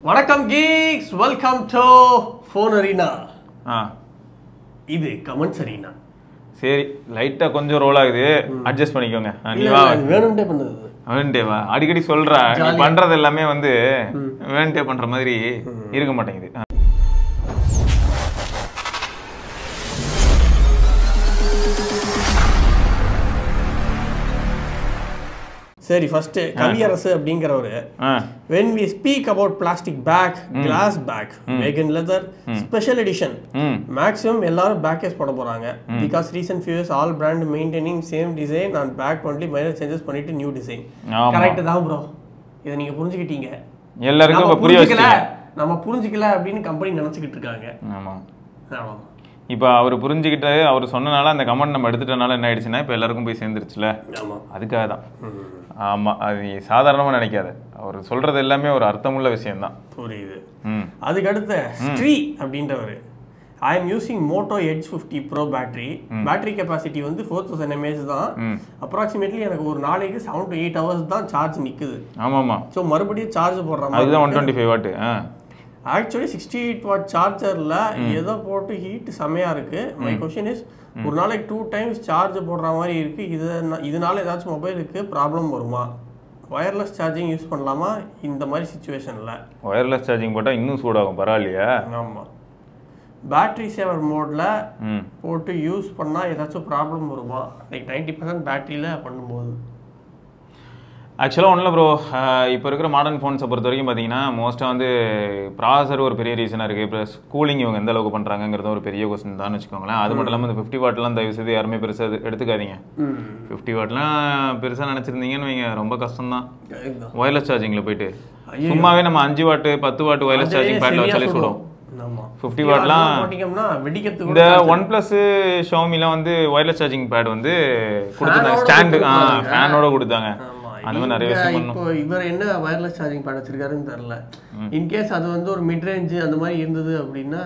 வணக்கம் geeks, welcome to phone arena. இது comments arena. சரி லைட்டா கொஞ்சம் ரோல் ஆகுது, அட்ஜஸ்ட் பண்ணிக்கோங்க. நீ வா, வேணும்டே பண்ணது. வேணும்டே வா, அடிக்கடி சொல்ற நீ பண்றது எல்லாமே வந்து வேணும்டே பண்ற மாதிரி இருக்க மாட்டேங்குது. சரி, ஃபர்ஸ்ட் கவியரசு அப்படிங்கிறவரு when we speak about plastic bag, glass bag, vegan leather, special edition, maximum எல்லாரும் பேக்கேஜ் போட போறாங்க. because recent few years all brand maintaining same design and back only minor changes பண்ணிட்டு new design. கரெக்ட் தான் bro, இத நீங்க புரிஞ்சுக்கிட்டீங்க. எல்லாருக்கும் புரிய வச்சிட்டீங்க. நம்ம புரிஞ்சிக்கல அப்படின்னு கம்பெனி நினைச்சிட்டு இருக்காங்க. ஆமா ஆமா, இப்போ அவர் புரிஞ்சுக்கிட்டு அவர் சொன்னனால அந்த கமெண்ட் நம்ம எடுத்துட்டனால என்ன ஆயிடுச்சுன்னா இப்போ எல்லாருக்கும் போய் சேர்ந்துருச்சுல. அதுக்காக தான். ஆமாம், அது சாதாரணமாக நினைக்காது. அவர் சொல்றது எல்லாமே ஒரு அர்த்தமுள்ள விஷயம்தான். புரியுது. அதுக்கு அடுத்த ஸ்ரீ அப்படின்றவர், I am using Moto Edge 50 pro battery capacity வந்து 4000 mAh தான். அப்ராக்சிமேட்லி எனக்கு ஒரு நாளைக்கு 7 to 8 hours தான் சார்ஜ் நிற்குது. ஆமாம், ஸோ மறுபடியும் சார்ஜ் போடுற மாதிரி அதுதான் 125 வாட். ஆக்சுவலி 68 watt சார்ஜர்ல ஏதோ போட்டு ஹீட் செமையா இருக்கு. மை கொஸ்டின் இஸ், ஒரு நாளைக்கு 2 times சார்ஜ் போடுற மாதிரி இருக்கு. இதனால ஏதாச்சும் மொபைலுக்கு ப்ராப்ளம் வருமா? வயர்லெஸ் சார்ஜிங் யூஸ் பண்ணலாமா இந்த மாதிரி சிச்சுவேஷன்ல? வயர்லெஸ் சார்ஜிங் போட்டால் இன்னும் சூடாகும், பரவாயில்லையா? ஆமாம், பேட்டரி சேவர் மோட்ல போட்டு யூஸ் பண்ணா ஏதாச்சும் ப்ராப்ளம் வருமா? லைக் 90% பேட்டரியில பண்ணும்போது. ஆக்சுவலாக ஒன்றும் இல்லை ப்ரோ, இப்போ இருக்கிற மாடர்ன் ஃபோன்ஸை பொறுத்த வரைக்கும் பார்த்தீங்கன்னா மோஸ்ட்டாக வந்து ப்ராசர் ஒரு பெரிய ரீசனாக இருக்குது. ப்ளஸ் கூலிங் இவங்க எந்த அளவுக்கு பண்ணுறாங்கிறது ஒரு பெரிய கொஸ்டின் தான் வச்சுக்கோங்களேன். அது மட்டும் இல்லாமல் இந்த 50 வாட்லாம் தயவு செய்து யாருமே பெருசாக எடுத்துக்காதீங்க. 50 வாட்லாம் பெருசாக நினச்சிருந்தீங்கன்னு வைங்க, ரொம்ப கஷ்டம் தான். ஒயர்லெஸ் சார்ஜிங்கில் போயிட்டு சும்மாவே நம்ம 5 what 10 what wireless charging battle வச்சாலே சுடும். 50 வாட்லாம் இந்த OnePlus Xiaomiலாம் வந்து ஒயர்லெஸ் சார்ஜிங் பேட் வந்து கொடுத்தாங்க, ஸ்டாண்டு ஃபேனோட கொடுத்தாங்க. அந்த மாதிரி நிறைய விஷயம் பண்ணோம். இப்போ இவர் என்ன வயர்லெஸ் சார்ஜிங் பேட் வச்சிருக்காருன்னு தெரியல. இன்கேஸ் அது வந்து ஒரு மிட் ரேஞ்ச் அந்த மாதிரி இருந்தது அப்படின்னா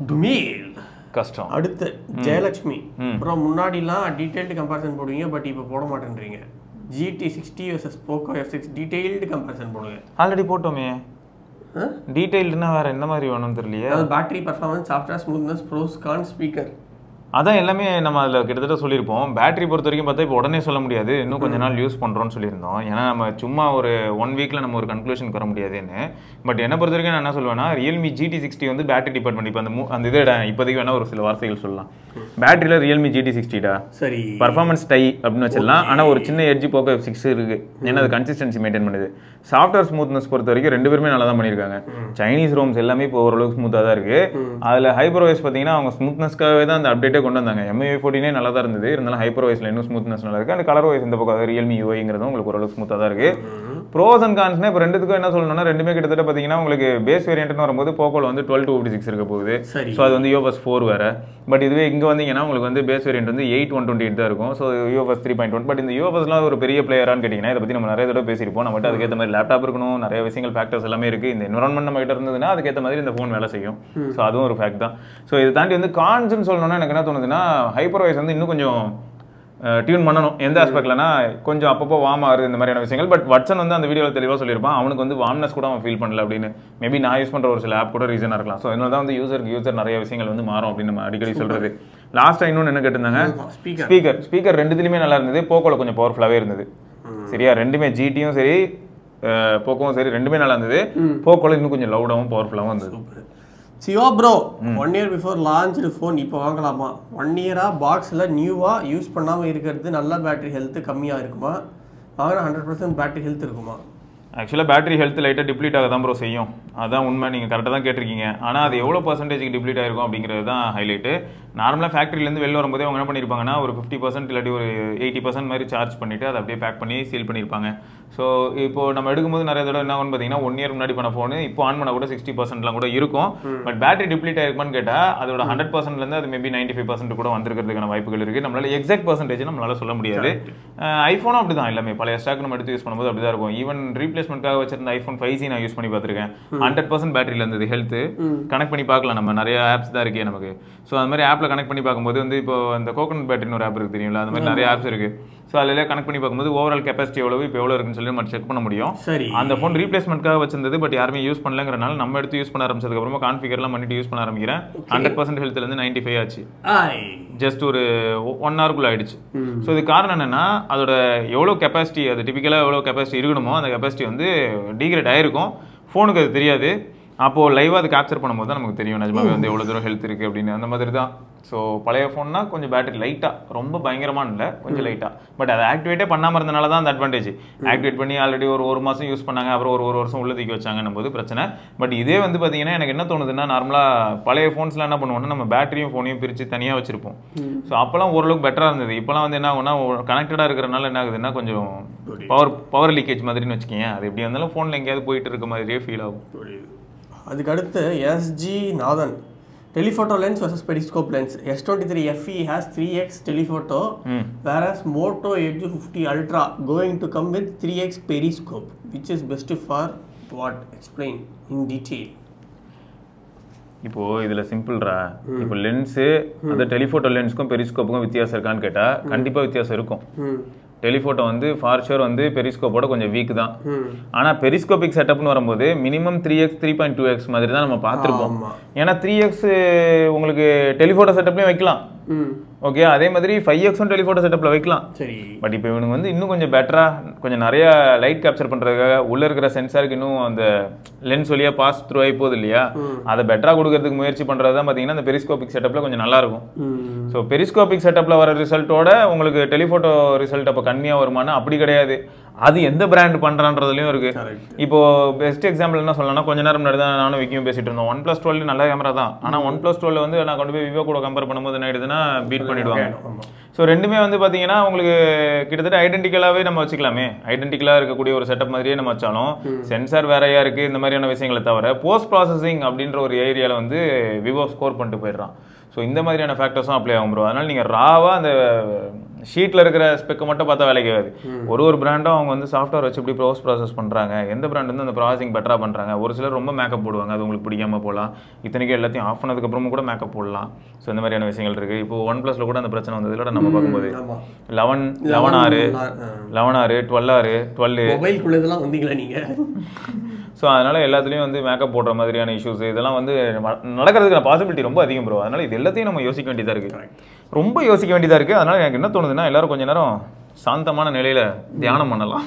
துமீல் கஷ்டம். அடுத்து ஜெயலட்சுமி, அப்புறம் முன்னாடிலாம் டீடைல்டு கம்பேரிசன் போடுவீங்க, பட் இப்போ போட மாட்டேன்றீங்க. GT60 vs Poco F6 detailed comparison போடுங்க. ஆல்ரெடி போட்டோமே. டீடைல்டுனா வேற என்ன மாதிரி வேணும்னு தெரியலையே. Battery performance, software smoothness, pros cons, speaker, அதான் எல்லாமே நம்ம அதில் கிட்டத்தட்ட சொல்லியிருப்போம். பேட்டரி பொறுத்த வரைக்கும் பார்த்தா இப்போ உடனே சொல்ல முடியாது, இன்னும் கொஞ்ச நாள் யூஸ் பண்ணுறோன்னு சொல்லியிருந்தோம். ஏன்னா நம்ம சும்மா ஒரு 1 வீக்கில் நம்ம ஒரு கன்க்ளூஷனுக்கு வர முடியாதுன்னு. பட் என்ன பொறுத்த வரைக்கும் நான் என்ன சொல்லுவேன்னா, Realme GT60 வந்து பேட்டரி டிபார்ட்மெண்ட் இப்போ அந்த இது இப்போதைக்கு வேணால் ஒரு சில வார்த்தைகள் சொல்லலாம். பேட்டரியில் Realme GT60 சரி பர்ஃபார்மன்ஸ் டை அப்படின்னு வச்சிடலாம். ஆனால் ஒரு சின்ன எட்ஜ் Poco F6 இருக்குது, ஏன்னா அது கன்சிஸ்டன்சி மெயின்டைன் பண்ணுது. சாஃப்ட்வேர் ஸ்மூத்னஸ் பொறுத்த வரைக்கும் 2 பேருமே நல்லா தான் பண்ணியிருக்காங்க. சைனீஸ் ரோம்ஸ் எல்லாமே இப்போ ஓரளவுக்கு ஸ்மூத்தாக தான் இருக்குது. அதில் ஹைப்பர்வைஸ் பார்த்தீங்கன்னா அவங்க ஸ்மூத்னஸ்க்காகவே தான் அந்த அப்டேட்டே கொண்டு வந்தாங்க. MI 14 நல்லா தான் இருந்தது, இருந்தாலும் ஹைப்பர்வைஸில் இன்னும் ஸ்மூத்னஸ் நல்லா இருக்குது. அந்த கலர் வைஸ் இந்த பக்கம் Realme UI உங்களுக்கு ஓரளவுக்கு ஸ்மூத்தாக தான் இருக்குது. ப்ரோஸ் அண்ட் கான்ஸ்னா இப்போ ரெண்டுத்துக்கும் என்ன சொல்லணும்னா, ரெண்டுமே கிட்டத்தட்ட பார்த்தீங்கன்னா உங்களுக்கு பேஸ் வேரியன்ட்னு வரும்போது போக்கோல வந்து 12 to 56 இருக்க போகுது. ஸோ அது வந்து UFS 4 வேறு. பட் இதுவே இங்கே வந்தீங்கன்னா உங்களுக்கு வந்து பேஸ் வேரியன்ட் வந்து 8/128 தான் இருக்கும். So UFS 3.1. பட் இந்த UFSலாம் ஒரு பெரிய பிளேயரான்னு கேட்டிங்கன்னா இதை பற்றி நம்ம நிறைய தடவை பேசியிருப்போம். நம்மகிட்ட அதுக்கேற்ற மாதிரி லேப்டாப் இருக்கணும், நிறைய விஷயங்கள் ஃபேக்டர்ஸ் எல்லாமே இருக்குது. இந்த என்வரான்மெண்ட் நம்ம கிட்ட இருந்ததுன்னா அதுக்கேற்ற மாதிரி இந்த ஃபோன் வேலை செய்யும். ஸோ அதுவும் ஒரு ஃபேக்ட் தான். ஸோ இதை தாண்டி வந்து கான்ஸ்ன்னு சொல்லணும்னா எனக்கு என்ன தோணுதுன்னா, ஹைப்பர்வைஸ் வந்து இன்னும் கொஞ்சம் டியூன் பண்ணணும். எந்த ஆஸ்பெக்ட்லனா கொஞ்சம் அப்பப்போ வார்ம் ஆகுது இந்த மாதிரியான விஷயங்கள். பட் வட்சன் வந்து அந்த வீடியோவில் தெளிவாக சொல்லியிருப்பான், அவனுக்கு வந்து வார்ம்னஸ் கூட அவன் ஃபீல் பண்ணல அப்படின்னு. மேபி நான் யூஸ் பண்ணுற ஒரு சில ஆப் கூட ரீசனாக இருக்கலாம். ஸோ இதனால தான் வந்து யூசர் நிறைய விஷயங்கள் வந்து மாறும் அப்படின்னு நம்ம அடிக்கடி சொல்கிறது. லாஸ்ட்டாக இன்னொன்று என்ன கேட்டிருந்தாங்க, ஸ்பீக்கர் ரெண்டுத்துலையுமே நல்லா இருந்தது. போக்கோவில் கொஞ்சம் பவர்ஃபுல்லாகவே இருந்தது. சரியா, ரெண்டுமே GTயும் சரி போக்கோவும் சரி ரெண்டுமே நல்லா இருந்தது. போக்கோவில் இன்னும் கொஞ்சம் லவுடாகவும் பவர்ஃபுல்லாகவும் இருந்தது. Shiva bro, 1 year before launched phone இப்போ வாங்கலாமா? 1 year பாக்ஸில் நியூவாக யூஸ் பண்ணாமல் இருக்கிறது நல்ல பேட்டரி ஹெல்த்து கம்மியாக இருக்குமா? வாங்கினா 100% பேட்டரி ஹெல்த் இருக்குமா? ஆக்சுவலாக பேட்டரி ஹெல்த் லைட்டாக டிப்ளீட் ஆக தான் ப்ரோ செய்யும். அதான் உண்மை, நீங்கள் கரெக்டாக தான் கேட்டிருக்கீங்க. ஆனால் அது எவ்வளோ பர்சன்டேஜுக்கு டிப்ளீட் ஆகிருக்கும் அப்படிங்கிறது தான் ஹைலைட்டு. நார்மலாக ஃபேக்ட்ரிலேருந்து வெளில வரும்போதே அவங்க என்ன பண்ணியிருப்பாங்கன்னா ஒரு 50% இல்லாட்டி ஒரு 80% மாதிரி சார்ஜ் பண்ணிவிட்டு அதை அப்படியே பேக் பண்ணி சீல் பண்ணியிருப்பாங்க. ஸோ இப்போது நம்ம எடுக்கும்போது நிறைய தடவை என்ன ஆகும்னு பார்த்தீங்கன்னா 1 year முன்னாடி பண்ண ஃபோனு இப்போ ஆன் பண்ண கூட 60%லாம் கூட இருக்கும். பட் பேட்டரி டிப்ளீட் ஆகிருக்குமான்னு கேட்டால் அதோட 100%லேருந்து அது மேபி 95% கூட வந்திருக்கிறதுக்கான வாய்ப்புகள் இருக்குது. நம்மளால் எக்ஸாக்ட் பர்சன்டேஜ் நம்மளால் சொல்ல முடியாது. ஐஃபோனும் அப்படி தான், எல்லாமே பழைய ஸ்டாக் நம்ம எடுத்து யூஸ் பண்ணும்போது அப்படி தான் இருக்கும். ஈவன் ரீப்ளேஸ்மெண்ட்காக வச்சிருந்த iPhone 5C நான் யூஸ் பண்ணி பார்த்துருக்கேன். 100% பேட்டரியில் இருந்தது. ஹெல்த்து கனெக்ட் பண்ணி பார்க்கலாம், நம்ம நிறைய ஆப்ஸ் தான் இருக்கே நமக்கு. ஸோ அது மாதிரி ஆப்பில் கனெக்ட் பண்ணி பார்க்கும்போது வந்து இப்போ அந்த கோகனட் பேட்டரின்னு ஒரு ஆப் இருக்குது தெரியுங்களா, அந்த மாதிரி நிறைய ஆப்ஸ் இருக்குது. ஸோ அதில் கனெக்ட் பண்ணி பார்க்கும்போது ஓவரால் கெப்பாசிட்டி எவ்வளவு இப்போ எவ்வளோ இருக்குன்னு சொல்லி நம்ம செக் பண்ண முடியும். சரி, அந்த ஃபோன் ரீப்ளேஸ்மெண்ட்காக வச்சிருந்தது, பட் யாருமே யூஸ் பண்ணலங்கிறனால நம்ம எடுத்து யூஸ் பண்ண ஆரம்பிச்சதுக்கப்புறமா கான்ஃபிகர்லாம் பண்ணிட்டு யூஸ் பண்ண ஆரம்பிக்கிறேன். 100% ஹெல்த்லேருந்து 95 ஆச்சு, ஜஸ்ட் ஒரு 1 ஹவருக்குள்ள ஆயிடுச்சு. ஸோ இது காரணம் என்னன்னா, அதோட எவ்வளோ கெப்பாசிட்டி, அது டிபிக்கலாக எவ்வளோ கெப்பாசிட்டி இருக்கணுமோ அந்த கெப்பாசிட்டி வந்து டீக்ரேட் ஆயிருக்கும். ஃபோனுக்கு அது தெரியாது. அப்போது லைவாக அது கேப்சர் பண்ணும்போது தான் நமக்கு தெரியும் நிஜமாவே வந்து எவ்வளோ தூரம் ஹெல்த் இருக்குது அப்படின்னு. அந்த மாதிரி தான். ஸோ பழைய ஃபோன்னா கொஞ்சம் பேட்டரி லைட்டாக, ரொம்ப பயங்கரமான இல்லை, கொஞ்சம் லைட்டாக. பட் அதை ஆக்டிவேட்டே பண்ணாமல் இருந்தனால தான் அந்த அட்வான்டேஜ். ஆக்டிவேட் பண்ணி ஆல்ரெடி ஒரு மாதம் யூஸ் பண்ணாங்க, அப்புறம் ஒரு வருஷம் உள்ள தூக்கி வச்சாங்கன்னும் போது பிரச்சனை. பட் இதே வந்து பார்த்தீங்கன்னா எனக்கு என்ன தோணுதுன்னா, நார்மலாக பழைய ஃபோன்ஸ்லாம் என்ன பண்ணுவோம்னா, நம்ம பேட்டரியும் ஃபோனையும் பிரித்து தனியாக வச்சிருப்போம். ஸோ அப்போலாம் ஓரளவுக்கு பெட்டராக இருந்தது. இப்போலாம் வந்து என்ன ஆகும்னா, கனெக்டடாக இருக்கிறனால என்ன ஆகுதுன்னா, கொஞ்சம் பவர் லீக்கேஜ் மாதிரின்னு வச்சுக்கோங்க. அது எப்படி இருந்தாலும் ஃபோனில் எங்கேயாவது போயிட்டு இருக்க மாதிரியே ஃபீல் ஆகும். அதுக்கு அடுத்து SG Nathan, telephoto lens versus periscope lens. S23 FE has 3x telephoto, whereas Moto Edge 50 Ultra going to come with 3x periscope. Which is best for what? Explain in detail. இப்போ இதுல சிம்பிள்ரா. இப்போ lens அந்த telephoto லென்ஸ்க்கும் பெரிஸ்கோப்புக்கும் வித்தியாசம் இருக்கான்னு கேட்டா கண்டிப்பா வித்தியாசம் இருக்கும். டெலிஃபோட்டோ வந்து ஃபார் ஷூர் வந்து பெரிஸ்கோப்போட கொஞ்சம் வீக் தான். ஆனால் பெரிஸ்கோபிக் செட்டப்னு வரும்போது மினிமம் 3x 3.2x மாதிரி தான் நம்ம பார்த்துருப்போம். ஏன்னா 3x உங்களுக்கு டெலிஃபோட்டோ செட்டப்லேயும் வைக்கலாம். ஓகே, அதே மாதிரி 5x டெலிஃபோட்டோ செட்டப்பில் வைக்கலாம். சரி, பட் இப்போ இவனுக்கு வந்து இன்னும் கொஞ்சம் பெட்டராக கொஞ்சம் நிறைய லைட் கேப்சர் பண்ணுறதுக்காக உள்ளே இருக்கிற சென்சாருக்கு இன்னும் அந்த லென்ஸ் வழியாக பாஸ் த்ரூ ஆகி போகுது இல்லையா, அதை பெட்டராக கொடுக்கறதுக்கு முயற்சி பண்ணுறது தான் பார்த்தீங்கன்னா அந்த பெரிஸ்கோபிக் செட்டப்பில் கொஞ்சம் நல்லாயிருக்கும். ஸோ பெரிஸ்கோபிக் செட்டப்பில் வர ரிசல்ட்டோட உங்களுக்கு டெலிஃபோட்டோ ரிசல்ட் அப்போ கம்மியாக வருமானா அப்படி கிடையாது. அது எந்த பிராண்ட் பண்ணுறான்றதுலையும் இருக்கு. இப்போ பெஸ்ட் எக்ஸாம்பிள் என்ன சொல்லணும்னா, கொஞ்ச நேரம் முன்னாடி தான் நானும் விக்கியும் பேசிட்டு இருந்தோம். OnePlus 12 நல்ல கேமரா தான். ஆனால் OnePlus 12 வந்து நான் கொண்டு போய் விவோ கூட கம்பேர் பண்ணும்போது என்ன ஆயிடுதுன்னா பீட் பண்ணிடுவாங்க. ஸோ ரெண்டுமே வந்து பார்த்தீங்கன்னா உங்களுக்கு கிட்டத்தட்ட ஐடென்டிக்கலாகவே நம்ம வச்சுக்கலாமே. ஐடென்டிக்கலாக இருக்கக்கூடிய ஒரு செட்டப் மாதிரியே நம்ம வச்சாலும் சென்சார் வேறையா இருக்குது, இந்த மாதிரியான விஷயங்களை தவிர போஸ்ட் ப்ராசஸிங் அப்படின்ற ஒரு ஏரியாவில் வந்து விவோ ஸ்கோர் பண்ணிட்டு போயிடுறான். ஸோ இந்த மாதிரியான ஃபேக்டர்ஸும் அப்ளை ஆகும் ப்ரோ. அதனால் நீங்கள் ராவாக அந்த ஷீட்டில் இருக்கிற ஸ்பெக்கை மட்டும் பார்த்தா வேலைக்கு ஆகாது. ஒரு பிராண்டும் அவங்க வந்து சாஃப்ட்வேர் வச்சு இப்படி போஸ்ட் ப்ராசஸ் பண்ணுறாங்க, எந்த பிராண்ட் வந்து அந்த ப்ராசஸிங் பெட்டராக பண்ணுறாங்க. ஒரு சிலர் ரொம்ப மேக்கப் போடுவாங்க, அது உங்களுக்கு பிடிக்காமல் போகலாம். இத்தனைக்கும் எல்லாத்தையும் ஆஃப் பண்ணதுக்கப்புறமும் கூட மேக்கப் போடலாம். ஸோ இந்த மாதிரியான விஷயங்கள் இருக்குது. இப்போ OnePlusல கூட அந்த பிரச்சனை வந்தது இல்லை நம்ம பார்க்கும்போது 11R 12R 12 மொபைல்குள்ளதெல்லாம் வந்தீங்களா நீங்கள்? ஸோ அதனால் எல்லாத்துலேயும் வந்து மேக்கப் போடுற மாதிரியான இஷ்யூஸ் இதெல்லாம் வந்து நடக்கிறதுக்கான பாசிபிலிட்டி ரொம்ப அதிகம் ப்ரோ. அதனால் இது எல்லாத்தையும் நம்ம யோசிக்க வேண்டியதாக இருக்குது, ரொம்ப யோசிக்க வேண்டியதாக இருக்குது. அதனால் எனக்கு என்ன தோணுதுன்னா, எல்லாரும் கொஞ்சம் நேரம் சாந்தமான நிலையில் தியானம் பண்ணலாம்.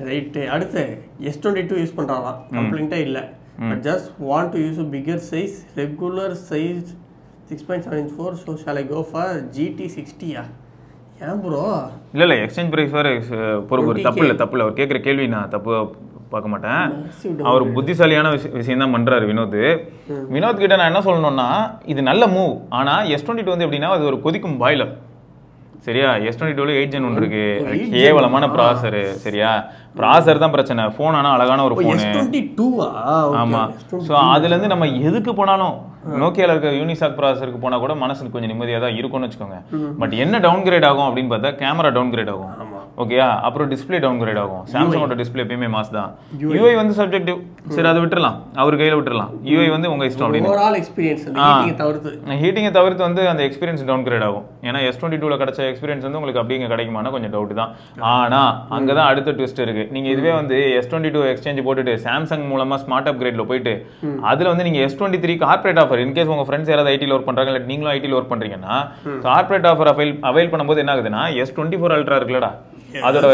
ரைட்டு. அடுத்து S22 யூஸ் பண்ணுறாங்களா? கம்ப்ளைண்ட்டே இல்லை. But just want to use bigger size, regular size 6.74. So shall I go for GT60? ஏன் ப்ரோ? இல்லை எக்ஸ்சேஞ்ச் ப்ரைஸ் வேறு பொறுப்பு தப்பு இல்லை. அவர் கேட்குற கேள்வி நான் தப்பு பார்க்க மாட்டேன். அவர் புத்திசாலியான விஷயம் தான் பண்ணுறாரு வினோத். வினோத் கிட்ட நான் என்ன சொல்லணும்னா, இது நல்ல மூவ். ஆனால் S22 வந்து எப்படின்னா அது ஒரு கொதிக்கும் பாய்லர். சரியா, S22 8 Gen 1 இருக்கு, கேவலமான ப்ராசரு. சரியா, ப்ராசர் தான் பிரச்சனை. ஃபோன் ஆனால் அழகான ஒரு ஃபோனு. ஆமாம். ஸோ அதுலேருந்து நம்ம எதுக்கு போனாலும் நோக்கியாவில் இருக்க யூனிசாக் ப்ராசருக்கு போனால் கூட மனசுக்கு கொஞ்சம் நிம்மதியாக தான் இருக்கும்னு வச்சுக்கோங்க. பட் என்ன டவுன் கிரேட் ஆகும் அப்படின்னு பார்த்தா கேமரா டவுன் கிரேட் ஆகும். ஓகேயா, அப்புறம் டிஸ்பிளே டவுன் கிரேட் ஆகும். சாம்சங்கோட டிஸ்பிளே எப்பயுமே மாஸ் தான். யூஐ வந்து சப்ஜெக்டிவ். சரி, அதை விட்டுறலாம், அவர் கையில் விட்டுறலாம். யூஐ வந்து உங்கள் இஷ்டம் அப்படின்னு. ஹீட்டிங்கை தவிர்த்து வந்து அந்த எக்ஸ்பீரியன்ஸ் டவுன் கிரேட் ஆகும். ஏன்னா S22ல கிடைச்ச எக்ஸ்பீரியன்ஸ் வந்து உங்களுக்கு அப்படிங்க கிடைக்குமானா கொஞ்சம் டவுட் தான். ஆனால் அங்கே தான் அடுத்த ட்விஸ்ட் இருக்கு. நீங்கள் இதுவே வந்து S22 எக்ஸ்சேஞ்ச் போட்டுட்டு சாம்சங் மூலமாக ஸ்மார்ட் அப்கிரேடில் போயிட்டு அதில் வந்து நீங்கள் S23 கார்பரேட் ஆஃபர் இன்கேஸ் உங்கள் ஃப்ரெண்ட்ஸ் யாராவது ஐடியில் ஒர்க் பண்ணுறாங்க, இல்லை நீங்களும் ஐடியில் ஒர்க் பண்ணுறீங்கன்னா கார்பரேட் ஆஃபர் அவைல் பண்ணும்போது என்ன ஆகுதுன்னா, S24 Ultra இருக்குல்லடா, அதோட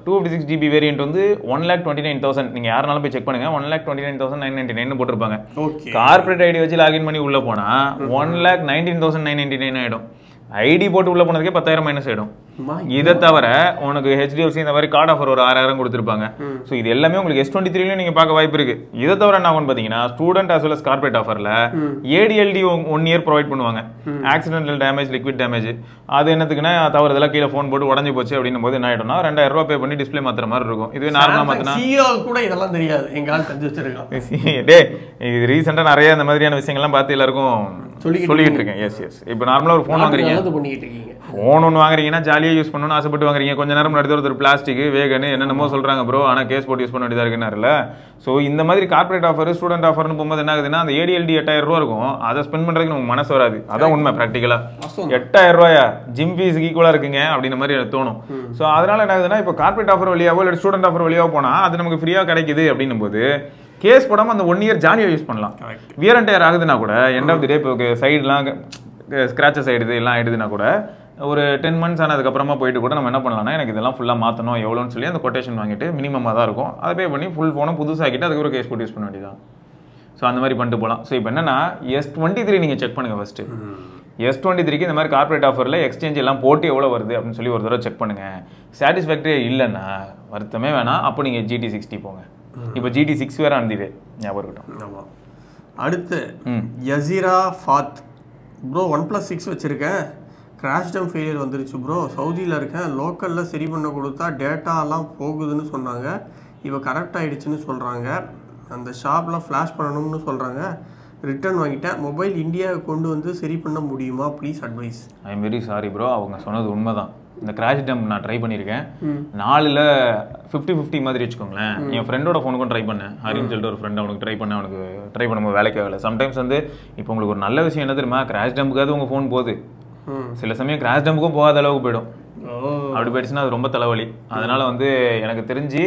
256GB வேரியன்ட் வந்து 1,29,000. நீங்கள் யாருனாலும் போய் செக் பண்ணுங்க, 1,29,999 போட்டிருப்பாங்க. கார்பரேட் ஐடி வச்சு லாகின் பண்ணி உள்ள போனா 1,19,999 ஆயிடும். ஐடி போட்டு உள்ள போனதுக்கே 10,000 மைனஸ் ஆயிடும். இதை தவிர உனக்கு HDFC இந்த மாதிரி கார்டு ஆஃபர் ஒரு 6,000 கொடுத்துருப்பாங்க. ஸோ இது எல்லாமே உங்களுக்கு S23லையும் நீங்கள் பார்க்க வாய்ப்பு இருக்கு. இதை தவிர என்ன ஆகும்னு பார்த்தீங்கன்னா, student as well as corporate ஆஃபரில் ADLD 1 year ப்ரொவைட் பண்ணுவாங்க. ஆக்சிடென்டல் டேமேஜ், லிக்விட் டேமேஜ், அது என்னத்துக்குன்னா தவறுதெல்லாம் கீழே ஃபோன் போட்டு உடஞ்சி போச்சு அப்படின்னும் போது என்ன ஆயிடும்னா 2,000 ரூபாய் பே பண்ணி டிஸ்பிளே மாத்திர மாதிரி இருக்கும். இதுவே நார்மலாக மாத்தினா கூட இதெல்லாம் தெரியாது, எங்கால் தெரிஞ்சு வச்சிருக்கோம். டே இது ரீசெண்டாக நிறைய இந்த மாதிரியான விஷயங்கள்லாம் பார்த்து எல்லாருக்கும் சொல்லிக்கிட்டு இருக்கேன். Yes yes. இப்போ நார்மலாக ஒரு ஃபோன் வாங்குறீங்க, ஃபோன் ஒன்று வாங்குறீங்கன்னா ஜாலியாக யூஸ் பண்ணணும்னு ஆசைப்பட்டு வாங்குறீங்க. கொஞ்ச நேரம் முன்னாடி ஒருத்தர் பிளாஸ்டிக் வேகன்னு என்னென்னமோ சொல்கிறாங்க ப்ரோ, ஆனால் கேஸ் போட்டு யூஸ் பண்ண வேண்டியதாக இருக்குன்னாருல. ஸோ இந்த மாதிரி கார்பரேட் ஆஃபர் ஸ்டூடெண்ட் ஆஃபர்னு போகும்போது என்ன ஆகுதுன்னா, அந்த ADLD 8000 ரூபா இருக்கும், அதை ஸ்பெண்ட் பண்ணுறதுக்கு நமக்கு மனசு வராது. அதான் உண்மை. ப்ராக்டிக்கலாக 8000 ரூபாயா ஜிம் ஃபீஸுக்கு ஈக்குவலாக இருக்குங்க அப்படின்ற மாதிரி எனக்கு தோணும். ஸோ அதனால என்ன ஆகுதுன்னா, இப்போ கார்பரேட் ஆஃபர் வழியாவோ இல்லை ஸ்டூடெண்ட் ஆஃபர் வழியாவோ போனால் அது நமக்கு ஃப்ரீயாக கிடைக்குது அப்படின்னும் போது கேஸ் போடாமல் அந்த 1 இயர் ஜாலியாக யூஸ் பண்ணலாம். வியர் அண்ட் டயர் ஆகுதுன்னா கூட எண்ட் ஆஃப் தி டே இப்போ சைடுலாம் ஸ்க்ராச்சஸ் ஆகிடுது எல்லாம் ஆகிடுதுன்னா கூட ஒரு 10 months ஆனதுக்கப்புறமா போயிட்டு கூட நம்ம என்ன பண்ணலாம்னா, எனக்கு இதெல்லாம் ஃபுல்லாக மாற்றணும் எவ்வளோன்னு சொல்லி அந்த கொட்டேஷன் வாங்கிட்டு மினிமமாக தான் இருக்கும், அதை பே பண்ணி ஃபுல் ஃபோனை புதுசாகிட்டு அதுக்கப்புறம் கேஸ் போட்டு யூஸ் பண்ண வேண்டியதான். ஸோ அந்த மாதிரி பண்ணிட்டு போகலாம். ஸோ இப்போ என்னன்னா S23 நீங்கள் செக் பண்ணுங்கள் ஃபஸ்ட்டு. S23க்கு இந்த மாதிரி கார்பரேட் ஆஃபரில் எக்ஸ்சேஞ்ச் எல்லாம் போட்டு எவ்வளோ வருது அப்படின்னு சொல்லி ஒரு தடவை செக் பண்ணுங்கள். சாட்டிஸ்ஃபேக்டரி இல்லைன்னா வருத்தமே வேணாம், அப்போ நீங்கள் GT60 போங்க. இப்போ GT6 வேறு அந்திவே ஞாபகம் இருக்கட்டும். ஆமாம். அடுத்து யசிரா ஃபாத் ப்ரோ, OnePlus 6 வச்சுருக்கேன், கிராஷ் டம் ஃபெயிலியர் வந்துருச்சு ப்ரோ, சவுதியில் இருக்கேன், லோக்கலில் சரி பண்ண கொடுத்தா டேட்டாலாம் போகுதுன்னு சொன்னாங்க, இப்போ கரெக்ட் ஆகிடுச்சுன்னு சொல்கிறாங்க, அந்த ஷாப்பில் ஃப்ளாஷ் பண்ணணும்னு சொல்கிறாங்க, ரிட்டர்ன் வாங்கிட்டேன், மொபைல் இந்தியாவுக்கு கொண்டு வந்து சரி பண்ண முடியுமா, please advice. I am very sorry bro, அவங்க சொன்னது உண்மை தான். இந்த கிராஷ் டம்ப் நான் ட்ரை பண்ணியிருக்கேன், 4ல் 50-50 மாதிரி வச்சுக்கோங்களேன். என் ஃப்ரெண்டோட ஃபோனுக்கும் ட்ரை பண்ணேன், ஹரின்னு சொல்லிட்டு ஒரு ஃப்ரெண்ட், அவனுக்கு ட்ரை பண்ணேன், அவனுக்கு ட்ரை பண்ணும்போது வேலைக்கு ஆகலை. சம்டைம்ஸ் வந்து இப்போ உங்களுக்கு ஒரு நல்ல விஷயம் என்ன தெரியுமா, கிராஷ் டம்புக்காவது உங்கள் ஃபோன் போகுது, சில சமயம் கிராஷ் டம்புக்கும் போகாத அளவுக்கு போயிடும். அப்படி போயிடுச்சுன்னா அது ரொம்ப தலைவலி. அதனால் வந்து எனக்கு தெரிஞ்சு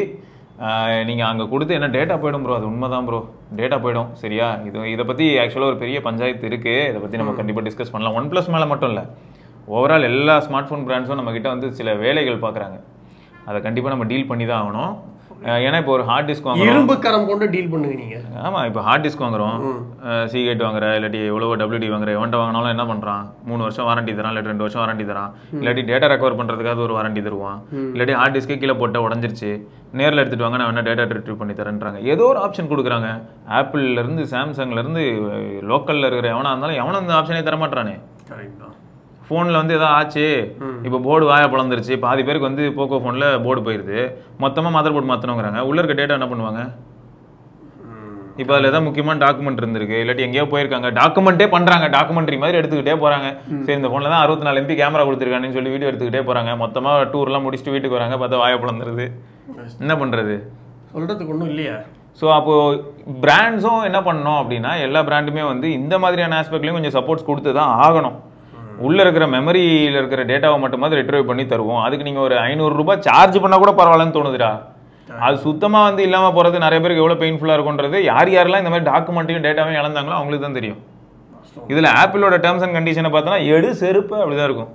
நீங்கள் அங்கே கொடுத்து என்ன டேட்டா போய்டும் ப்ரோ, அது உண்மை தான் ப்ரோ, டேட்டா போய்டும். சரியா? இதை பற்றி ஆக்சுவலாக ஒரு பெரிய பஞ்சாயத்து இருக்குது, இதை பற்றி நம்ம கண்டிப்பாக டிஸ்கஸ் பண்ணலாம். OnePlus மேலே மட்டும் இல்லை, ஓவரால் எல்லா ஸ்மார்ட் ஃபோன் பிராண்ட்ஸும் நம்மக்கிட்ட வந்து சில வேலைகள் பார்க்குறாங்க, அதை கண்டிப்பாக நம்ம டீல் பண்ணி தான் ஆகணும். ஏன்னா இப்போ ஒரு ஹார்ட் டிஸ்க் வாங்குறோம், இரும்பு கரம் கொண்டு டீல் பண்ணுங்க நீங்கள். ஆமாம், இப்போ ஹார்ட் டிஸ்க் வாங்குறோம், Seagate வாங்குற, இல்லாட்டி எவ்வளோ WD வாங்குற, எவன்ட்ட வாங்கினாலும் என்ன பண்ணுறான், 3 வருஷம் வாரண்டி தரான், இல்லாட்டி 2 வருஷம் வாரண்டி தரான், இல்லாட்டி டேட்டா ரெக்கவர் பண்ணுறதுக்காக ஒரு வாரண்டி தருவான், இல்லாட்டி ஹார்ட் டிஸ்க்கே கீழே போட்டால் உடஞ்சிருச்சு, நேரில் எடுத்துகிட்டு வாங்க நான் வேணா டேட்டா ரிட்ரீவ் பண்ணி தரேன்றாங்க. ஏதோ ஒரு ஆப்ஷன் கொடுக்குறாங்க. ஆப்பிள்லேருந்து சாம்சங்லேருந்து லோக்கலில் இருக்கிற எவனாக இருந்தாலும் எவனும் அந்த ஆப்ஷனே தரமாட்டானே. கரெக்ட் தான். ஃபோனில் வந்து எதாவது ஆச்சு, இப்போ போர்டு வாயா பிளந்துருச்சு, பாதி பேருக்கு வந்து போக்கோ ஃபோனில் போர்டு போயிடுது, மொத்தமாக மதர் போர்டு மாற்றணுங்கிறாங்க, உள்ளே இருக்க டேட்டா என்ன பண்ணுவாங்க? இப்போ அதில் எதாவது முக்கியமான டாக்குமெண்ட் இருந்திருக்கு, இல்லாட்டி எங்கேயோ போயிருக்காங்க, டாக்குமெண்ட்டே பண்ணுறாங்க, டாக்குமெண்ட்ரி மாதிரி எடுத்துக்கிட்டே போகிறாங்க. சரி, இந்த ஃபோனில் தான் 64 MB கேமரா கொடுத்துருக்காங்கன்னு சொல்லி வீடியோ எடுத்துக்கிட்டே போகிறாங்க, மொத்தமாக டூர்லாம் முடிச்சுட்டு வீட்டுக்கு வராங்க, பார்த்தா வாயா பிளந்துருது. என்ன பண்ணுறது? சொல்கிறதுக்கு ஒன்றும் இல்லையா? ஸோ அப்போது பிராண்ட்ஸும் என்ன பண்ணணும் அப்படின்னா, எல்லா பிராண்டுமே வந்து இந்த மாதிரியான ஆஸ்பெக்ட்லையும் கொஞ்சம் சப்போர்ட்ஸ் கொடுத்து தான் ஆகணும். உள்ளே இருக்கிற மெமரியில் இருக்கிற டேட்டாவை மட்டுமாவது ரிட்ரைவ் பண்ணி தருவோம், அதுக்கு நீங்கள் ஒரு 500 ரூபாய் சார்ஜ் பண்ணால் கூட பரவாயில்லன்னு தோணுதுடா. அது சுத்தமாக வந்து இல்லாமல் போகிறது நிறைய பேருக்கு எவ்வளோ பெயின்ஃபுல்லாக இருக்குன்றது, யாரெல்லாம் இந்த மாதிரி டாக்குமெண்ட்டையும் டேட்டாவையும் இழந்தாங்களோ அவங்களுக்கு தான் தெரியும். இதில் ஆப்பிளோட டேர்ம்ஸ் அண்ட் கண்டிஷனை பார்த்தோன்னா எடு செருப்பு அப்படிதான் இருக்கும்.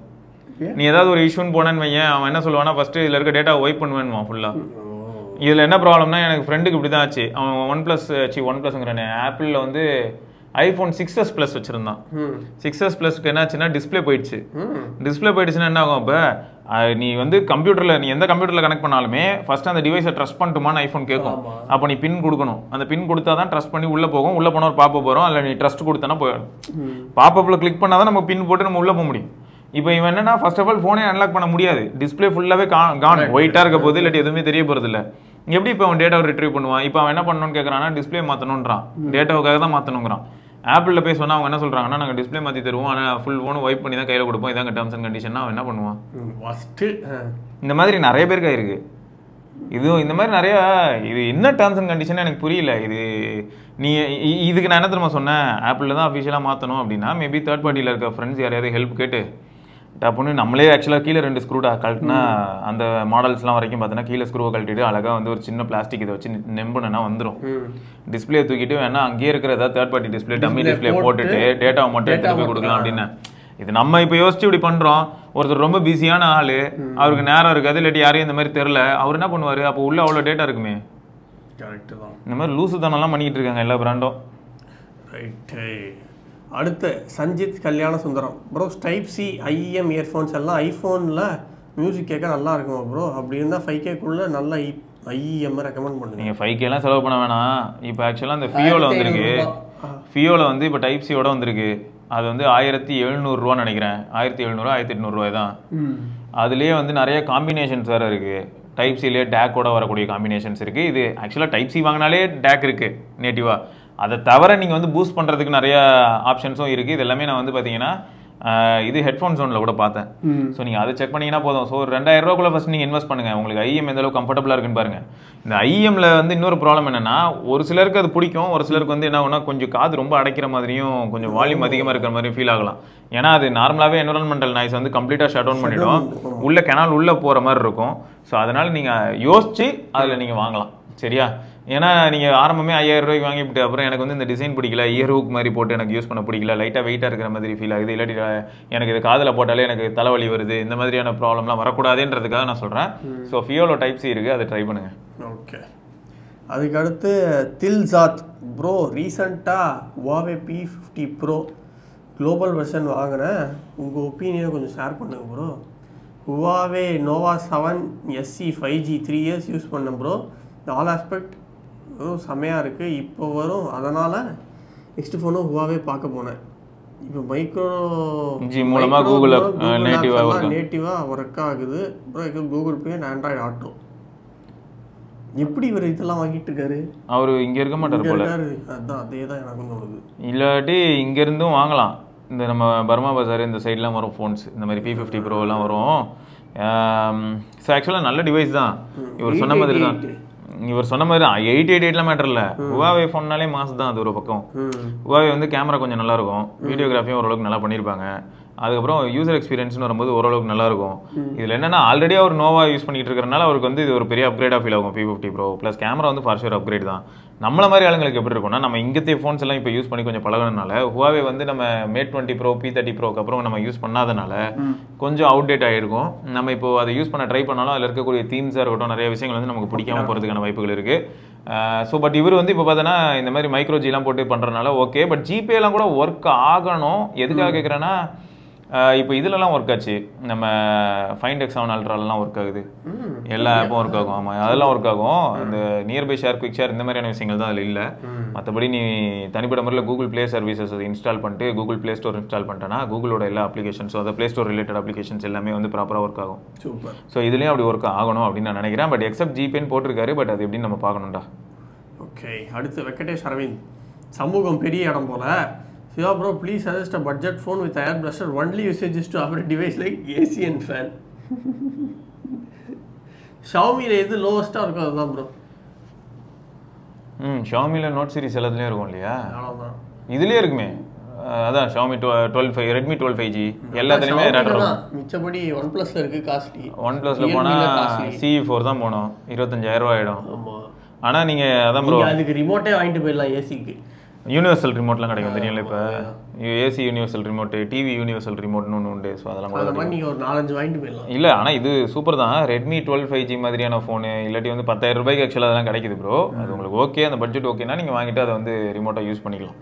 நீ ஏதாவது ஒரு இஷ்யூன்னு போனேன்னு வையன், அவன் என்ன சொல்லுவானா, ஃபஸ்ட்டு இதில் இருக்க டேட்டா ஒய்ப் பண்ணுவேன்வான் ஃபுல்லாக. இதில் என்ன ப்ராப்ளம்னா, எனக்கு ஃப்ரெண்டுக்கு இப்படி தான் ஆச்சு. அவன் OnePlusங்கிறானே, ஆப்பிளில் வந்து iPhone 6s Plus வச்சுருந்தான். 6s Plusக்கு என்னாச்சுன்னா டிஸ்பிளே போயிடுச்சு. டிஸ்பிளே போயிடுச்சுன்னா என்ன ஆகும்? இப்போ நீ வந்து கம்ப்யூட்டரில், நீ எந்த கம்ப்யூட்டரில் கனெக்ட் பண்ணாலுமே ஃபஸ்ட்டு அந்த டிவைஸை ட்ரஸ்ட் பண்ணட்டுமான்னு ஐஃபோன் கேட்கும். அப்போ நீ பின் கொடுக்கணும், அந்த பின் கொடுத்தா தான் ட்ரஸ்ட் பண்ணி உள்ளே போகும். உள்ளே போனால் ஒரு பாப்பப் வரும், அதில் நீ ட்ரஸ்ட் கொடுத்தனா போயிடும். பாப்பப்பில் கிளிக் பண்ணால் தான் நம்ம பின் போட்டு நம்ம உள்ளே போக முடியும். இப்போ இவன் என்னன்னா, ஃபர்ஸ்ட் ஆஃப் ஆல் ஃபோனே அன்லாக் பண்ண முடியாது, டிஸ்பிளே ஃபுல்லாகவே கான் ஒயிட்டாக இருக்க போது, இல்லாட்டி எதுவுமே தெரிய போகிறது இல்லை. எப்படி இப்போ அவன் டேட்டாவை ரிட்ரீவ் பண்ணுவான்? இப்போ அவன் என்ன பண்ணணும்னு கேட்குறான்னா, டிஸ்பிளே மாற்றணுன்றான், டேட்டாவுக்காக தான் மாற்றணுங்கிறான். ஆப்பிளில் போய் சொன்னால் அவங்க என்ன சொல்கிறாங்கன்னா, நாங்கள் டிஸ்பிளே மாற்றி தருவோம், ஆனால் ஃபுல் ஃபோன் வைப் பண்ணி தான் கையில் கொடுப்போம், இதாங்க டேர்ம்ஸ் அண்ட் கண்டிஷன். அவன் என்ன பண்ணுவான்? ஃபஸ்ட்டு இந்த மாதிரி நிறைய பேருக்கு ஆயிருக்கு. இதுவும் இந்த மாதிரி நிறையா, இது என்ன டேர்ம்ஸ் அண்ட் கண்டிஷன் எனக்கு புரியல. இது நீ இதுக்கு நான் என்ன தெரியுமா சொன்னேன், ஆப்பிளில் தான் அஃபிஷியலாக மாற்றணும் அப்படின்னா, மேபி தேர்ட் பார்ட்டியில் இருக்க ஃப்ரெண்ட்ஸ் யாரையாவது ஹெல்ப் கேட்டு டப்புன்னு நம்மளே ஆக்சுவலாக கீழே 2 ஸ்க்ரூ கழட்டினா, அந்த மாடல்ஸ்லாம் வரைக்கும் பார்த்தோன்னா கீழே ஸ்க்ரூவை கழட்டிட்டு அழகாக வந்து ஒரு சின்ன பிளாஸ்டிக் இதை வச்சு நெம்புனா வந்துடும். டிஸ்பிளே தூக்கிட்டு வேணா அங்கேயே இருக்கிற ஏதாவது third party display, dummy display போட்டுட்டு டேட்டாவை மட்டும் எடுத்துகிட்டு போய் கொடுக்கலாம் அப்படின்னு. இது நம்ம இப்போ யோசிச்சு இப்படி பண்ணுறோம். ஒருத்தர் ரொம்ப பிஸியான ஆள், அவருக்கு நேரம் இருக்காது, இல்லாட்டி யாரையும் இந்த மாதிரி தெரில, அவர் என்ன பண்ணுவார்? அப்போ உள்ள அவ்வளோ டேட்டா இருக்குமே. கரெக்டு தான். இந்த மாதிரி லூசு தானெல்லாம் பண்ணிக்கிட்டு இருக்காங்க எல்லா பிராண்டும். ரைட்டு. அடுத்து Sanjith Kalyana Sundaram bro, Type-C IEM earphones எல்லாம் ஐஃபோனில் மியூசிக் கேட்க நல்லா இருக்குமா ப்ரோ? அப்படி இருந்தால் 5Kக்குள்ளே நல்ல IEM ரெக்கமெண்ட் பண்ணுங்க. நீங்கள் 5Kலாம் செலவு பண்ண வேணாம். இப்போ ஆக்சுவலாக அந்த ஃபியோவில் வந்திருக்கு, ஃபியோவில் வந்து இப்போ Type-Cயோட வந்திருக்கு. அது வந்து 1700 நினைக்கிறேன், 1700 1800 தான். அதுலேயே வந்து நிறைய காம்பினேஷன்ஸ் வேறு இருக்குது. Type-Cலேயே டேக்கோட வரக்கூடிய காம்பினேஷன்ஸ் இருக்குது. இது ஆக்சுவலாக Type-C வாங்கினாலே டேக் இருக்குது நேட்டிவாக. அதை தவிர நீங்கள் வந்து பூஸ்ட் பண்ணுறதுக்கு நிறைய ஆப்ஷன்ஸும் இருக்குது. இது எல்லாமே நான் வந்து பார்த்தீங்கன்னா இது ஹெட்ஃபோன் ஜோனில் கூட பார்த்தேன். ஸோ நீங்கள் அதை செக் பண்ணிங்கன்னா போதும். ஸோ 2000 ரூபாக்குள்ள ஃபஸ்ட் நீங்கள் இன்வெஸ்ட் பண்ணுங்கள். உங்களுக்கு ஐஎம் எந்த அளவுக்கு கம்ஃபர்டபுளாக இருக்குன்னு பாருங்கள். இந்த ஐஎம்ல வந்து இன்னொரு ப்ராப்ளம் என்னன்னா, ஒரு சிலருக்கு அது பிடிக்கும், ஒரு சிலருக்கு வந்து என்ன ஆகுனா கொஞ்சம் காது ரொம்ப அடைக்கிற மாதிரியும் கொஞ்சம் வால்யூம் அதிகமாக இருக்கிற மாதிரியும் ஃபீல் ஆகலாம். ஏன்னா அது நார்மலாகவே என்விரான்மெண்டல் நாய்ஸ் வந்து கம்ப்ளீட்டாக ஷட் டவுன் பண்ணிவிடும், உள்ள கெனால் உள்ளே போகிற மாதிரி இருக்கும். ஸோ அதனால் நீங்கள் யோசிச்சு அதில் நீங்கள் வாங்கலாம். சரியா? ஏன்னா நீங்கள் ஆரம்பமே 5000 ரூபாய்க்கு வாங்கிவிட்டு அப்புறம் எனக்கு வந்து இந்த டிசைன் பிடிக்கல, இயர் ஹூக் மாதிரி போட்டு எனக்கு யூஸ் பண்ண பிடிக்கல, லைட்டாக வெயிட்டாக இருக்கிற மாதிரி ஃபீல் ஆகுது, இல்லாட்டி எனக்கு இது காதில் போட்டாலே எனக்கு தலைவலி வருது, இந்த மாதிரியான ப்ராப்ளம்லாம் வரக்கூடாதுன்றதுக்காக நான் சொல்கிறேன். ஸோ ஃபியோலோ டைப் சி இருக்குது, அதை ட்ரை பண்ணுங்கள். ஓகே. அதுக்கடுத்து தில்சாத் ப்ரோ, ரீசெண்டாக Huawei P50 Pro global version வாங்கினேன், உங்கள் ஒப்பீனியனை கொஞ்சம் ஷேர் பண்ணுங்க bro. Huawei Nova 7 SE 5G 3 years use பண்ணேன் ப்ரோ. ஆல் ஆஸ்பெக்ட் செம்மையாக இருக்குது இப்போ வரும். அதனால் நெக்ஸ்ட் ஃபோனும் Huawei பார்க்க போனேன். இப்போ மைக்ரோ மூலமாக கூகுள் நேட்டிவாக ஒர்க் ஆகுது bro. Google pay and Android auto. எப்படி இவர் இதெல்லாம் வாங்கிட்டு இருக்காரு? அவர் இங்கே இருக்க மாட்டார் போல. அதுதான் அதே தான் எனக்கு தோணுது. இல்லாட்டி இங்கேருந்தும் வாங்கலாம். இந்த நம்ம பர்மா பஜார் இந்த சைட்லாம் வரும் ஃபோன்ஸ், இந்த மாதிரி P50 ப்ரோலாம் வரும். ஸோ ஆக்சுவலாக நல்ல டிவைஸ் தான். இவர் சொன்ன மாதிரி தான், இவர் சொன்ன மாதிரி 888 மேட்டர் இல்லை. Huawei ஃபோன்னாலே மாஸ் தான். அது ஒரு பக்கம். Huawei வந்து கேமரா கொஞ்சம் நல்லாயிருக்கும், வீடியோகிராஃபியும் ஓரளவுக்கு நல்லா பண்ணியிருப்பாங்க. அதுக்கப்புறம் யூசர் எக்ஸ்பீரியன்ஸ்னு வரும்போது ஓரளவுக்கு நல்லாயிருக்கும். இதில் என்னென்னா ஆல்ரெடி அவர் நோவா யூஸ் பண்ணிட்டு இருக்கிறனால அவருக்கு வந்து இது ஒரு பெரிய அப்கிரேடாக ஃபீல் ஆகும் P50 ப்ரோ. ப்ளஸ் கேமரா வந்து ஃபார் ஷூர் அப்கிரேட் தான். நம்மள மாதிரி ஆளுங்களுக்கு எப்படி இருக்கும்னா, நம்ம இங்கத்தே ஃபோன்ஸ் எல்லாம் இப்போ யூஸ் பண்ணி கொஞ்சம் பழகினால Huawei வந்து நம்ம Mate 20 Pro P30 ப்ரோக்கு அப்புறம் நம்ம யூஸ் பண்ணாதனால கொஞ்சம் அவுடேட் ஆகிருக்கும். நம்ம இப்போ அதை யூஸ் பண்ண ட்ரை பண்ணாலும் அதில் இருக்கக்கூடிய தீம்ஸாக இருக்கட்டும், நிறைய விஷயங்கள் வந்து நமக்கு பிடிக்காம போகிறதுக்கான வாய்ப்புகள் இருக்குது. ஸோ பட் இவர் வந்து இப்போ பார்த்தோன்னா இந்த மாதிரி மைக்ரோ ஜிலாம் போட்டு பண்ணுறதுனால ஓகே. பட் ஜிபேலாம் கூட ஒர்க் ஆகணும். எதுக்காக கேட்குறேன்னா, இப்போ இதுலலாம் ஒர்க் ஆச்சு, நம்ம Find X7 Ultraலாம் ஒர்க் ஆகுது, எல்லா ஆப்பும் ஒர்க் ஆகும். ஆமாம், அதெல்லாம் ஒர்க் ஆகும். இந்த நியர்பை ஷேர், குவிக் ஷேர் இந்த மாதிரியான விஷயங்கள் தான் அதில் இல்லை. மற்றபடி நீ தனிப்பட்ட முறையில் கூகுள் ப்ளே சர்வீசஸ் இன்ஸ்டால் பண்ணிட்டு கூகுள் ப்ளே ஸ்டோர் இன்ஸ்டால் பண்ணிட்டேன்னா கூகுளோட எல்லா அப்ளிகேஷன்ஸும், அதை ப்ளே ஸ்டோர் ரிலேட்டட் அப்ளிகேஷன்ஸ் எல்லாமே வந்து ப்ராப்பராக ஒர்க் ஆகும். சூப்பர். ஸோ இதுலேயும் அப்படி ஒர்க் ஆகணும் அப்படின்னு நான் நினைக்கிறேன். பட் எக்ஸப்ட் ஜிபேன்னு போட்டிருக்காரு, பட் அது எப்படின்னு நம்ம பார்க்கணும்டா. ஓகே. அடுத்து வெங்கடேஷ் அரவிந்த், சமூகம் பெரிய இடம் போல. Shiva bro, please suggest a budget phone with air brusher. Only usage is to operate device like AC and fan. Xiaomi ல எது லோவஸ்டா இருக்கோ அதுதான் ப்ரோ. Xiaomi ல நோட் சீரிஸ் எல்லாத்துலயும் இருக்கும் இல்லையா? அவ்வளவுதான். இதுலயே இருக்குமே. அதான் Xiaomi 12 Redmi 12 5G எல்லாத்துலயுமே ரேட் இருக்கும். மிச்சபடி OnePlus ல இருக்கு காஸ்ட்லி. OnePlus ல போனா CE4 தான் போணும். 25000 ரூபாய் ஆயிடும். ஆமா. ஆனா நீங்க அதான் ப்ரோ, அதுக்கு ரிமோட்டே வாங்கிட்டு போயிடலாம். ஏசிக்கு யூனிவர்சல் ரிமோட்லாம் கிடைக்கும் தெரியல. இப்போ AC universal remote, TV universal ரிமோட்னு ஒன்று உண்டு. ஸோ அதெல்லாம் கூட நீங்கள் ஒரு 4-5 வாங்கிட்டு போயிடலாம். இல்லை, ஆனால் இது சூப்பர் தான். Redmi 12 5G மாதிரியான ஃபோனு இல்லாட்டி வந்து 10000 ரூபாய்க்கு ஆக்சுவலாக அதெல்லாம் கிடைக்குது ப்ரோ. அது உங்களுக்கு ஓகே, அந்த பட்ஜெட் ஓகேனா நீங்கள் வாங்கிட்டு அதை வந்து ரிமோட்டாக யூஸ் பண்ணிக்கலாம்.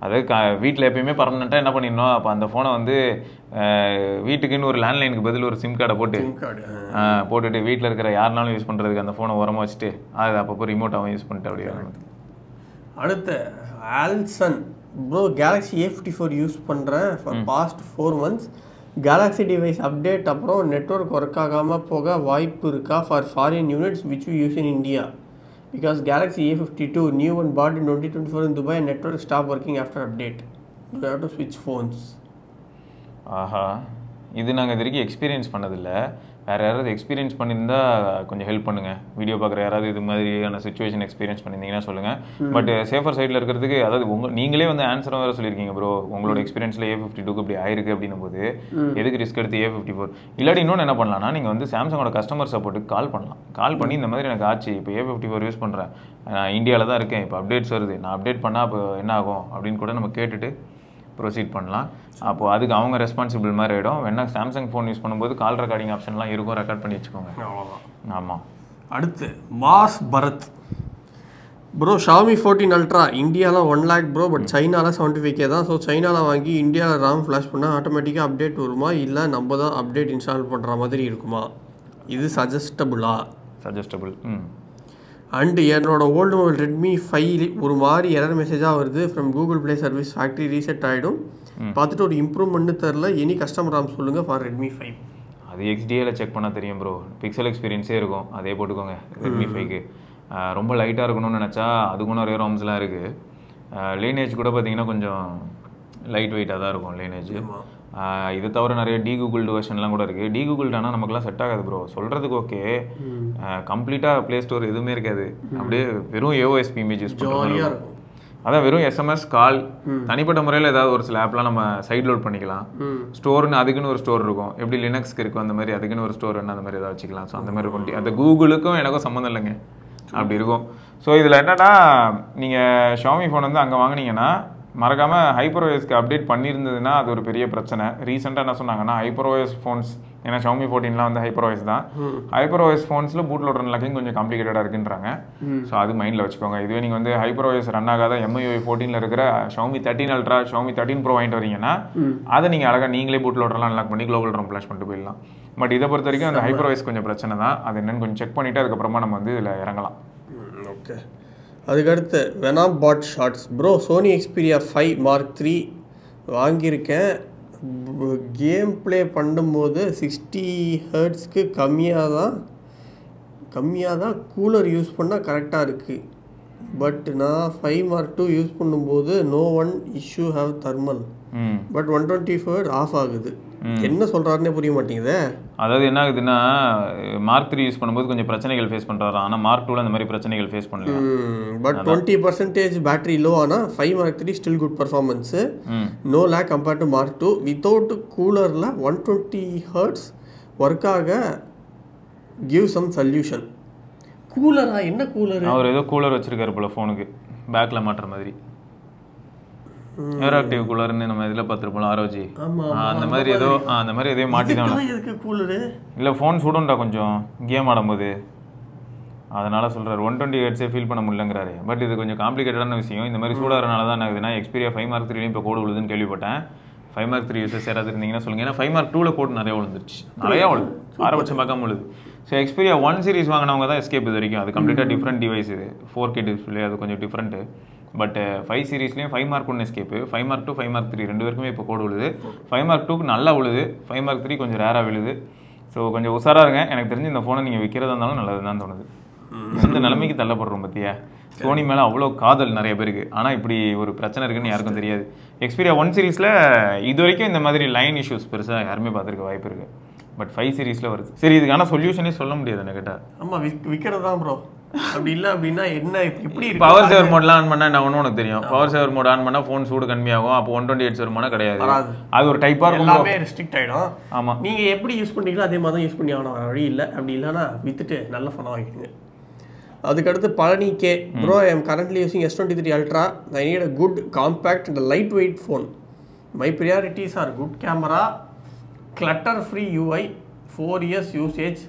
அதாவது வீட்டில் எப்பயுமே பர்மனெண்ட்டாக என்ன பண்ணிடணும், அப்போ அந்த ஃபோனை வந்து வீட்டுக்குன்னு ஒரு லேண்ட்லைனுக்கு பதில் ஒரு சிம் கார்டை போட்டுட்டு வீட்டில் இருக்கிற யாருனாலும் யூஸ் பண்ணுறதுக்கு அந்த ஃபோனை உரமாக வச்சுட்டு அது அப்பப்போ ரிமோட்டாகவும் யூஸ் பண்ணிட்டு அப்படியே. அடுத்து ஆல்சன் ப்ரோ, கேலக்ஸி A54 யூஸ் பண்ணுறேன் for past 4 months. Galaxy device update அப்புறம் நெட்ஒர்க் ஒர்க் ஆகாமல் போக வாய்ப்பு இருக்கா for foreign units which you use in India? Because Galaxy A52 new one bought in 2024 in Dubai and network stop working after update. You have to switch phones. ஆஹா, இது நாங்கள் இது வரைக்கும் experience பண்ணதில்லை. வேறு யாராவது எக்ஸ்பீரியன்ஸ் பண்ணியிருந்தா கொஞ்சம் ஹெல்ப் பண்ணுங்கள். வீடியோ பார்க்குற யாராவது இது மாதிரியான சுச்சுவேஷன் எக்ஸ்பீரியன்ஸ் பண்ணியிருந்தீங்கன்னா சொல்லுங்கள். பட் சேஃபர் சைடில் இருக்கிறதுக்கு, அதாவது நீங்களே வந்து ஆன்சரும் வேறு சொல்லியிருக்கீங்க ப்ரோ, உங்களோட எக்ஸ்பீரியன்ஸில் A52க்கு இப்படி ஆயிருக்கு அப்படின்னும் போது எதுக்கு ரிஸ்க் எடுத்து A54? இல்லாட்டி இன்னொன்று என்ன பண்ணலாம்னா, நீங்கள் வந்து சாம்சங்கோட கஸ்டமர் சப்போர்ட்டுக்கு கால் பண்ணலாம். கால் பண்ணி இந்த மாதிரி எனக்கு ஆச்சு, இப்போ A54 யூஸ் பண்ணுறேன், நான் இந்தியாவில் தான் இருக்கேன், இப்போ அப்டேட்ஸ் வருது, நான் அப்டேட் பண்ணால் இப்போ என்ன ஆகும் அப்படின்னு கூட நம்ம கேட்டுட்டு ப்ரொசீட் பண்ணலாம். அப்போது அதுக்கு அவங்க ரெஸ்பான்சிபிள் மாதிரி ஆகிடும். வேணா சாம்சங் ஃபோன் யூஸ் பண்ணும்போது கால் ரெக்கார்டிங் ஆப்ஷன்லாம் இருக்கும், ரெக்கார்ட் பண்ணி வச்சுக்கோங்க. அவ்வளோதான். ஆமாம். அடுத்து mass Bharath bro, Xiaomi 14 Ultra இந்தியாவில் 1 lakh ப்ரோ, பட் சைனாவில் 75K தான். ஸோ சைனாவில் வாங்கி இந்தியாவில் RAM ஃப்ளாஷ் பண்ணால் ஆட்டோமேட்டிக்காக அப்டேட் வருமா, இல்லை நம்ம தான் அப்டேட் இன்ஸ்டால் பண்ணுற மாதிரி இருக்குமா? இது சஜஸ்டபுளா? சஜஸ்டபுள். அண்டு என்னோட ஓல்டு மொபைல் Redmi 5 ஒரு மாதிரி எரர் மெசேஜாக வருது from Google play service, factory reset ஆகிடும். பார்த்துட்டு ஒரு இம்ப்ரூவ்மெண்ட்டு தெரில. எனி கஸ்டமர் RAM சொல்லுங்கள் ஃபார் Redmi 5. அது XDAல செக் பண்ணால் தெரியும் ப்ரோ. பிக்சல் எக்ஸ்பீரியன்ஸே இருக்கும், அதே போட்டுக்கோங்க. Redmi 5க்கு ரொம்ப லைட்டாக இருக்கணும்னு நினச்சா அதுக்கும் நிறைய ROMஸ்லாம் இருக்குது. லைனேஜ் கூட பார்த்தீங்கன்னா கொஞ்சம் லைட் வெயிட்டாக தான் இருக்கும் லைனேஜ். இது தவிர நிறைய டீகூகுள்டு வெர்ஷன்லாம் கூட இருக்குது. டீகூகுள்டு ஆனால் நமக்குலாம் செட் ஆகாது ப்ரோ. சொல்கிறதுக்கு ஓகே, கம்ப்ளீட்டாக ப்ளே ஸ்டோர் எதுவுமே இருக்காது. அப்படியே வெறும் ஏஓஎஸ்பி இமேஜ் யூஸ் பண்ணுறோம். அதான் வெறும் எஸ்எம்எஸ் கால், தனிப்பட்ட முறையில் ஏதாவது ஒரு சில ஆப்லாம் நம்ம சைட் லோட் பண்ணிக்கலாம். ஸ்டோர்னு அதுக்குன்னு ஒரு ஸ்டோர் இருக்கும், எப்படி லினக்ஸ்க்கு இருக்கும் அந்த மாதிரி அதுக்குன்னு ஒரு ஸ்டோர் என்ன அந்த மாதிரி ஏதாவது வச்சுக்கலாம். ஸோ அந்த மாதிரி இருக்கும். அந்த கூகுளுக்கும் எனக்கும் சம்மந்தம் இல்லைங்க, அப்படி இருக்கும். ஸோ இதில் என்னன்னா, நீங்கள் ஷாமி ஃபோன் வந்து அங்கே வாங்கினீங்கன்னா மறக்காமல் ஹைப்பர்ஓஎஸ்க்கு அப்டேட் பண்ணியிருந்ததுன்னா அது ஒரு பெரிய பிரச்சனை. ரீசெண்டாக என்ன சொன்னாங்கன்னா, ஹைப்பர்ஓஎஸ் ஃபோன்ஸ், ஏன்னா ஷாமி 14 வந்து ஹைப்பர்ஓஎஸ் தான், ஹைப்பர்ஓஎஸ் ஃபோன்ஸில் பூட் லோடர் அன்லாக்கிங் கொஞ்சம் காம்ப்ளிகேட்டடாக இருக்குன்றாங்க. ஸோ அது மைண்டில் வச்சுக்கோங்க. இதுவே நீங்கள் வந்து ஹைப்பர்ஓஎஸ் ரன் ஆகாத MIUI 14 இருக்கிற ஷாமி 13 அல்ட்ரா, ஷாமி 13 ப்ரோ வாங்கிட்டு வரீங்கன்னா அதை நீங்கள் அழகாக நீங்களே பூட் லோடர்லாம் அன்லாக் பண்ணி குளோபல் ரம் ஃப்ளாஷ் பண்ணிட்டு போயிடலாம். பட் இதை பொறுத்த வரைக்கும் அந்த ஹைப்பர்ஓஎஸ் கொஞ்சம் பிரச்சனை தான். அது என்னன்னு கொஞ்சம் செக் பண்ணிவிட்டு அதுக்கப்புறமா நம்ம வந்து இதில் இறங்கலாம். ஓகே. அதுக்கடுத்து வெனாம் பாட் shorts bro, Sony Xperia 5 Mark 3 வாங்கியிருக்கேன். கேம் ப்ளே பண்ணும்போது 60 ஹெர்ட்ஸ்க்கு கம்மியாக தான் கூலர் யூஸ் பண்ணால் கரெக்டாக இருக்குது. பட் நான் 5 Mark 2 யூஸ் பண்ணும்போது no one issue have thermal, but 124 off ஆகுது. என்ன சொல்கிறாருன்னே புரிய மாட்டேங்குது. அதாவது என்ன ஆகுதுன்னா, Mark 3 யூஸ் பண்ணும்போது கொஞ்சம் பிரச்சனைகள் ஃபேஸ் பண்ணுறாரு, ஆனால் Mark 2 அந்த மாதிரி பிரச்சனைகள் ஃபேஸ் பண்ணல. பட் 20% பேட்டரி லோ ஆனால் 5 Mark 3 still good performance, no lag compared to Mark 2. Without கூலரில் 120 ஹெர்ட்ஸ் ஒர்க் ஆக கிவ் சம் சொல்யூஷன். கூலரா? என்ன கூலர்? அவர் ஏதோ கூலர் வச்சிருக்காரு போல ஃபோனுக்கு, பேக்கில் மாட்டுற மாதிரி. ஏரோஆக்டிவ் கூலர்னு நம்ம இதில் பார்த்துருப்போம், ROG அந்த மாதிரி ஏதோ மாட்டிதான். இல்லை ஃபோன் சுடும்டா கொஞ்சம் கேம் ஆடும்போது, அதனால் சொல்கிறார் 120 ஹெர்ட்ஸே ஃபீல் பண்ண முடியலங்கிறாரு. பட் இது கொஞ்சம் காம்ப்ளிகேட்டடான விஷயம். இந்த மாதிரி சூடாகிறனால தான் ஆகுதுன்னா, எக்ஸ்பீரியா 5 Mark 3 இப்போ கோடு விழுதுன்னு கேள்விப்பட்டேன். 5 Mark 3 யூசர்ஸ் யாராவது இருந்தீங்கன்னா சொல்லுங்கள். ஏன்னா 5 Mark 2 கோடு நிறையா விழுந்துருச்சு, நிறையா விழுது, ஆரம்பட்சம் பார்க்காம விழுது. ஸோ எக்ஸ்பீரியா 1 சீரிஸ் வாங்கினவங்க தான் எஸ்கேப் இது வரைக்கும். அது கம்ப்ளீட்டாக டிஃப்ரெண்ட் டிவைஸ், இது 4K டிஸ்பிளே, அது கொஞ்சம் different. But 5 சீரீஸ்லேயும் 5 Mark 1 escape, 5 Mark 2 5 Mark 3 ரெண்டு பேருக்குமே இப்போ கோடு விழுது. 5 Mark 2க்கு நல்லா விழுது, 5 Mark 3 கொஞ்சம் ரேராக விழுது. ஸோ கொஞ்சம் உஷாராக இருங்க. எனக்கு தெரிஞ்சு இந்த ஃபோனை நீங்கள் விற்கிறதா இருந்தாலும் நல்லது தான் தோணுது. இந்த நிலைமைக்கு தள்ளப்படுறோம் பற்றியா. சோனி மேலே அவ்வளோ காதல் நிறைய பேருக்கு, ஆனால் இப்படி ஒரு பிரச்சனை இருக்குன்னு யாருக்கும் தெரியாது. எக்ஸ்பீரியா 1 சீரீஸில் இது வரைக்கும் இந்த மாதிரி லைன் இஷ்யூஸ் பெருசாக யாருமே பார்த்துருக்க வாய்ப்பு இருக்குது. பட் 5 சீரீஸில் வருது. சரி, இதுக்கான சொல்யூஷனே சொல்ல முடியாது என்ன கேட்டால். ஆமாம், விற்கிறது தான் ப்ரோ. அப்படி இல்லை அப்படின்னா என்ன, இப்படி பவர் சேவர் மோட்லாம் ஆன் பண்ணால் என்ன ஒன்று உனக்கு தெரியும். பவர் சேவர் மோட் ஆன் பண்ணால் ஃபோன் சூடு கம்மியாகும். அப்போ 128 வருமானம் கிடையாது, அது ஒரு டைப்பாக இருக்கும், எல்லாமே ரெஸ்ட்ரிக்ட் ஆகிடும். ஆமாம், நீங்கள் எப்படி யூஸ் பண்ணுறீங்களோ அதே மாதிரி தான் யூஸ் பண்ணி ஆகணும், வழி இல்லை. அப்படி இல்லைன்னா விற்றுட்டு நல்ல ஃபோனாக வாங்கிடுங்க. அதுக்கடுத்து Palani K bro, I am currently using S23 Ultra. I need a good compact and light weight phone. My priorities are good camera, clutter free UI, 4 years usage,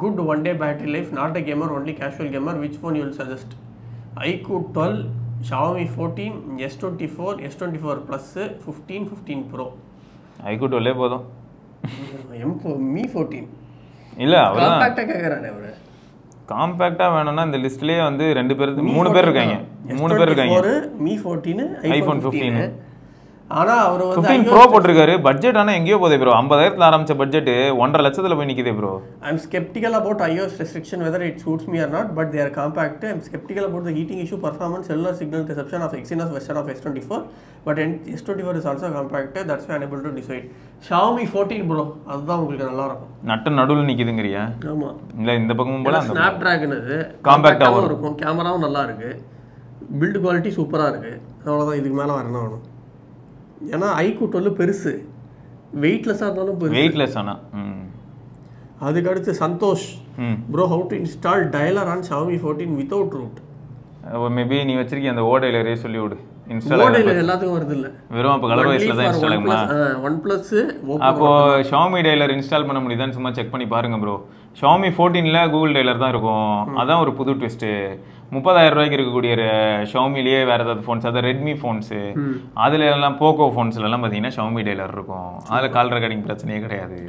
good one-day battery life, not a gamer, only casual gamer. Which phone you will suggest? iQOO 12, Xiaomi 14, S24, S24 Plus, 15 Pro. iQOO 12 போதும். Mi 14 இல்ல, அவர் காம்பாக்ட்டா கேக்குறானே. அவரு காம்பாக்ட்டா வேணும்னா இந்த லிஸ்ட்லயே வந்து 2 பேர் 3 பேர் இருக்காங்க. 3 பேர் இருக்காங்க. Mi 14, iPhone 15. ஆனா அவர் வந்து 15 Pro போட்டுருக்காரு. பட்ஜெட் ஆனா எங்கேயோ போதே ப்ரோ. 50,000ல ஆரம்பிச்ச பட்ஜெட் 1.5 லட்சத்துல போய் நிக்குதே bro. I am skeptical about iOS restriction whether it suits me or not, but they are compact. I am skeptical about the heating issue, performance, cellular signal reception of Exynos version of S24, but S24 is also compact. That's why I am able to decide. Xiaomi 14 bro, அதுதான் உங்களுக்கு நல்லா இருக்கும். நட்ட நடுவுல நிக்குதுங்கறியா? ஆமா. இல்ல இந்த பக்கமும் போல அந்த Snapdragon இது காம்பாக்ட்டாவும் இருக்கும். கேமராவும் நல்லா இருக்கு. பில்ட் குவாலிட்டி சூப்பரா இருக்கு. அவ்வளவுதான், இதுக்கு மேல வரணும் வேணும். ஏன்னா iQOO 12 பெருசு, வெயிட்லெஸ்ஸாக இருந்தாலும் பெருசு, வெயிட்லெஸ் ஆனா. அதுக்கு அடுத்து Santhosh bro, how to install dialer on Xiaomi 14 without root. Maybe நீ வச்சிருக்கீங்க அந்த ஓடைலரே சொல்லி விடு. இன்ஸ்டால் ஓடைலர் எல்லாத்துக்கும் வருது இல்ல, வெறும் அப்ப கலர் வைஸ்ல தான் இன்ஸ்டால் ஆகுமா? OnePlus அப்போ Xiaomi டயலர் இன்ஸ்டால் பண்ண முடியுதான்னு சும்மா செக் பண்ணி பாருங்க ப்ரோ. Xiaomi 14ல கூகுள் டயலர் தான் இருக்கும். அதான் ஒரு புது ட்விஸ்ட். 30,000 ரூபாய்க்கு இருக்கக்கூடிய ஷாமிலேயே வேற ஏதாவது ஃபோன்ஸ், அதாவது ரெட்மி ஃபோன்ஸு, அதுல எல்லாம் போக்கோ ஃபோன்ஸ்ல எல்லாம் பார்த்தீங்கன்னா Xiaomi டயலர் இருக்கும். அதில் கால் ரெக்கார்டிங் பிரச்சனையே கிடையாது.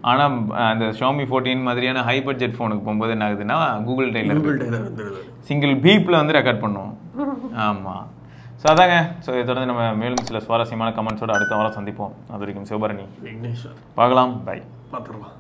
ஆனால் அந்த Xiaomi 14 மாதிரியான ஹை பட்ஜெட் ஃபோனுக்கு போகும்போது என்ன ஆகுதுன்னா கூகுள் டயலர் சிங்கிள் பீப்பில் வந்து ரெக்கார்ட் பண்ணுவோம். ஆமாம். ஸோ அதாங்க. ஸோ இதை தொடர்ந்து நம்ம மேலும் சில சுவாரஸ்யமான கமெண்ட்ஸோட அடுத்த வாரம் சந்திப்போம். அது வரைக்கும் சிவபரணி பார்க்கலாம். பை. பார்த்துடலாம்.